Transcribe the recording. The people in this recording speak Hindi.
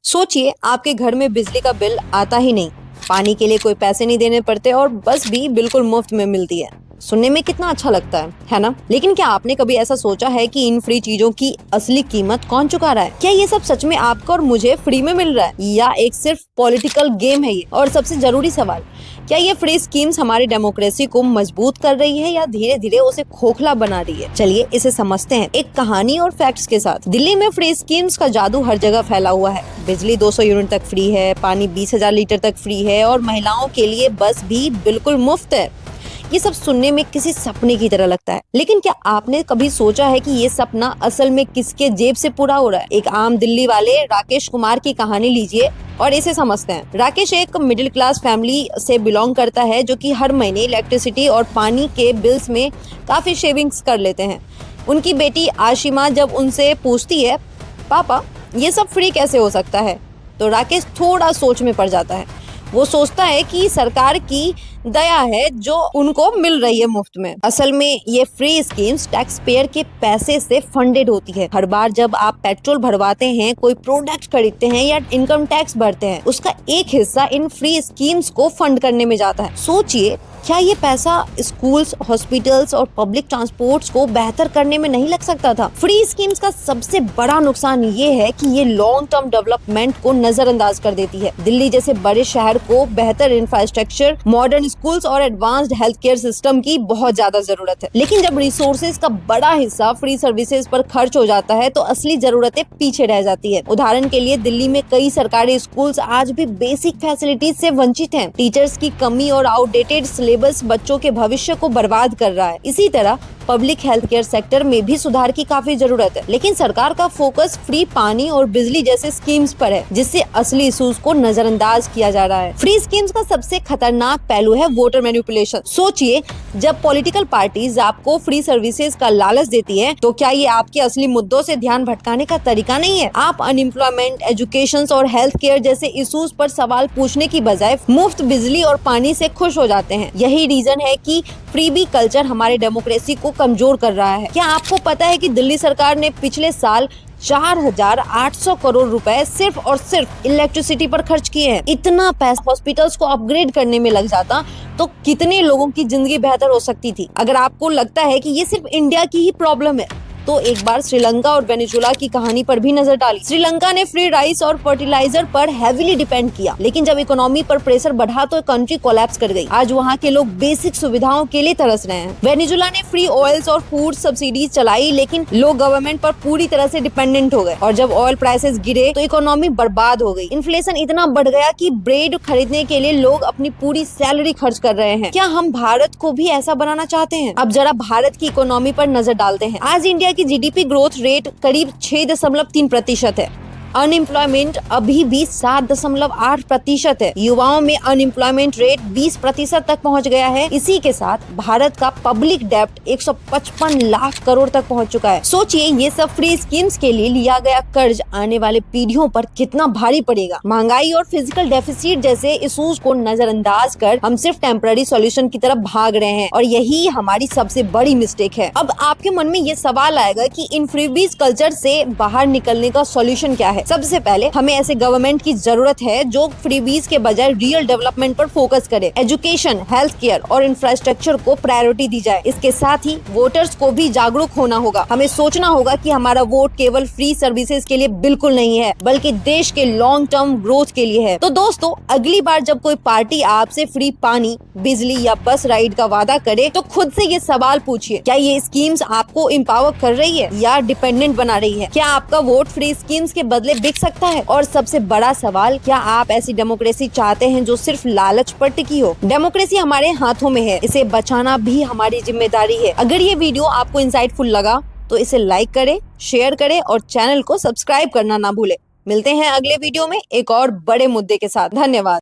सोचिए आपके घर में बिजली का बिल आता ही नहीं, पानी के लिए कोई पैसे नहीं देने पड़ते और बस भी बिल्कुल मुफ्त में मिलती है। सुनने में कितना अच्छा लगता है ना? लेकिन क्या आपने कभी ऐसा सोचा है कि इन फ्री चीजों की असली कीमत कौन चुका रहा है? क्या ये सब सच में आपको और मुझे फ्री में मिल रहा है या एक सिर्फ पॉलिटिकल गेम है ये? और सबसे जरूरी सवाल, क्या ये फ्री स्कीम्स हमारी डेमोक्रेसी को मजबूत कर रही है या धीरे धीरे उसे खोखला बना रही है? चलिए इसे समझते हैं एक कहानी और फैक्ट्स के साथ। दिल्ली में फ्री स्कीम्स का जादू हर जगह फैला हुआ है। बिजली 200 यूनिट तक फ्री है, पानी 20,000 लीटर तक फ्री है और महिलाओं के लिए बस भी बिल्कुल मुफ्त है। ये सब सुनने में किसी सपने की तरह लगता है, लेकिन क्या आपने कभी सोचा है कि ये सपना असल में किसके जेब से पूरा हो रहा है? एक आम दिल्ली वाले राकेश कुमार की कहानी लीजिए और इसे समझते हैं। राकेश एक मिडिल क्लास फैमिली से बिलोंग करता है जो कि हर महीने इलेक्ट्रिसिटी और पानी के बिल्स में काफी सेविंग्स कर लेते हैं। उनकी बेटी आशिमा जब उनसे पूछती है, पापा ये सब फ्री कैसे हो सकता है, तो राकेश थोड़ा सोच में पड़ जाता है। वो सोचता है कि सरकार की दया है जो उनको मिल रही है मुफ्त में। असल में ये फ्री स्कीम्स टैक्स पेयर के पैसे से फंडेड होती है। हर बार जब आप पेट्रोल भरवाते हैं, कोई प्रोडक्ट खरीदते हैं या इनकम टैक्स भरते हैं, उसका एक हिस्सा इन फ्री स्कीम्स को फंड करने में जाता है। सोचिए, क्या ये पैसा स्कूल्स, हॉस्पिटल्स और पब्लिक ट्रांसपोर्ट्स को बेहतर करने में नहीं लग सकता था? फ्री स्कीम्स का सबसे बड़ा नुकसान ये है कि ये लॉन्ग टर्म डेवलपमेंट को नजरअंदाज कर देती है। दिल्ली जैसे बड़े शहर को बेहतर इंफ्रास्ट्रक्चर, मॉडर्न स्कूल्स और एडवांस्ड हेल्थ केयर सिस्टम की बहुत ज्यादा जरूरत है, लेकिन जब रिसोर्सेज का बड़ा हिस्सा फ्री सर्विसेज पर खर्च हो जाता है तो असली जरूरतें पीछे रह जाती है। उदाहरण के लिए दिल्ली में कई सरकारी स्कूल्स आज भी बेसिक फैसिलिटीज से वंचित हैं। टीचर्स की कमी और आउटडेटेड सिलेबस बच्चों के भविष्य को बर्बाद कर रहा है। इसी तरह पब्लिक हेल्थ केयर सेक्टर में भी सुधार की काफी जरूरत है, लेकिन सरकार का फोकस फ्री पानी और बिजली जैसे स्कीम्स पर है, जिससे असली इश्यूज को नजरअंदाज किया जा रहा है। फ्री स्कीम्स का सबसे खतरनाक पहलू है वोटर मैनिपुलेशन। सोचिए, जब पॉलिटिकल पार्टीज आपको फ्री सर्विसेज का लालच देती है, तो क्या ये आपके असली मुद्दों से ध्यान भटकाने का तरीका नहीं है? आप अनएम्प्लॉयमेंट, एजुकेशन और हेल्थ केयर जैसे इश्यूज पर सवाल पूछने की बजाय मुफ्त बिजली और पानी से खुश हो जाते हैं। यही रीजन है कि फ्रीबी कल्चर हमारे डेमोक्रेसी को कमजोर कर रहा है। क्या आपको पता है कि दिल्ली सरकार ने पिछले साल 4,800 करोड़ रुपए सिर्फ और सिर्फ इलेक्ट्रिसिटी पर खर्च किए हैं? इतना पैसा हॉस्पिटल्स को अपग्रेड करने में लग जाता तो कितने लोगों की जिंदगी बेहतर हो सकती थी। अगर आपको लगता है कि ये सिर्फ इंडिया की ही प्रॉब्लम है, तो एक बार श्रीलंका और वेनेजुएला की कहानी पर भी नजर डाली। श्रीलंका ने फ्री राइस और फर्टिलाइजर पर हेवीली डिपेंड किया, लेकिन जब इकोनॉमी पर प्रेशर बढ़ा तो कंट्री कोलैप्स कर गई। आज वहाँ के लोग बेसिक सुविधाओं के लिए तरस रहे हैं। वेनेजुएला ने फ्री ऑयल्स और फूड सब्सिडीज चलाई, लेकिन लोग गवर्नमेंट पर पूरी तरह से डिपेंडेंट हो गए और जब ऑयल प्राइसेस गिरे तो इकोनॉमी बर्बाद हो गई। इन्फ्लेशन इतना बढ़ गया कि ब्रेड खरीदने के लिए लोग अपनी पूरी सैलरी खर्च कर रहे हैं। क्या हम भारत को भी ऐसा बनाना चाहते हैं? अब जरा भारत की इकोनॉमी पर नजर डालते हैं। आज इंडिया की जीडीपी ग्रोथ रेट करीब 6.3% है। अनएम्प्लॉयमेंट अभी भी 7.8% है। युवाओं में अनएम्प्लॉयमेंट रेट 20% तक पहुंच गया है। इसी के साथ भारत का पब्लिक डेब्ट 155 लाख करोड़ तक पहुंच चुका है। सोचिए, ये सब फ्री स्कीम्स के लिए लिया गया कर्ज आने वाले पीढ़ियों पर कितना भारी पड़ेगा। महंगाई और फिजिकल डेफिसिट जैसे इश्यूज को नजरअंदाज कर हम सिर्फ टेम्पररी सॉल्यूशन की तरफ भाग रहे हैं और यही हमारी सबसे बड़ी मिस्टेक है। अब आपके मन में ये सवाल आएगा कि इन फ्रीबीज कल्चर से बाहर निकलने का सॉल्यूशन क्या है? सबसे पहले हमें ऐसे गवर्नमेंट की जरूरत है जो फ्रीबीज के बजाय रियल डेवलपमेंट पर फोकस करे। एजुकेशन, हेल्थ केयर और इंफ्रास्ट्रक्चर को प्रायोरिटी दी जाए। इसके साथ ही वोटर्स को भी जागरूक होना होगा। हमें सोचना होगा कि हमारा वोट केवल फ्री सर्विसेज के लिए बिल्कुल नहीं है, बल्कि देश के लॉन्ग टर्म ग्रोथ के लिए है। तो दोस्तों, अगली बार जब कोई पार्टी आपसे फ्री पानी, बिजली या बस राइड का वादा करे, तो खुद से ये सवाल पूछिए, क्या ये स्कीम्स आपको एम्पावर कर रही है या डिपेंडेंट बना रही है? क्या आपका वोट फ्री स्कीम्स के बदले बिक सकता है? और सबसे बड़ा सवाल, क्या आप ऐसी डेमोक्रेसी चाहते हैं जो सिर्फ लालच पर टिकी हो? डेमोक्रेसी हमारे हाथों में है, इसे बचाना भी हमारी जिम्मेदारी है। अगर ये वीडियो आपको इंसाइटफुल लगा तो इसे लाइक करें, शेयर करें और चैनल को सब्सक्राइब करना ना भूले। मिलते हैं अगले वीडियो में एक और बड़े मुद्दे के साथ। धन्यवाद।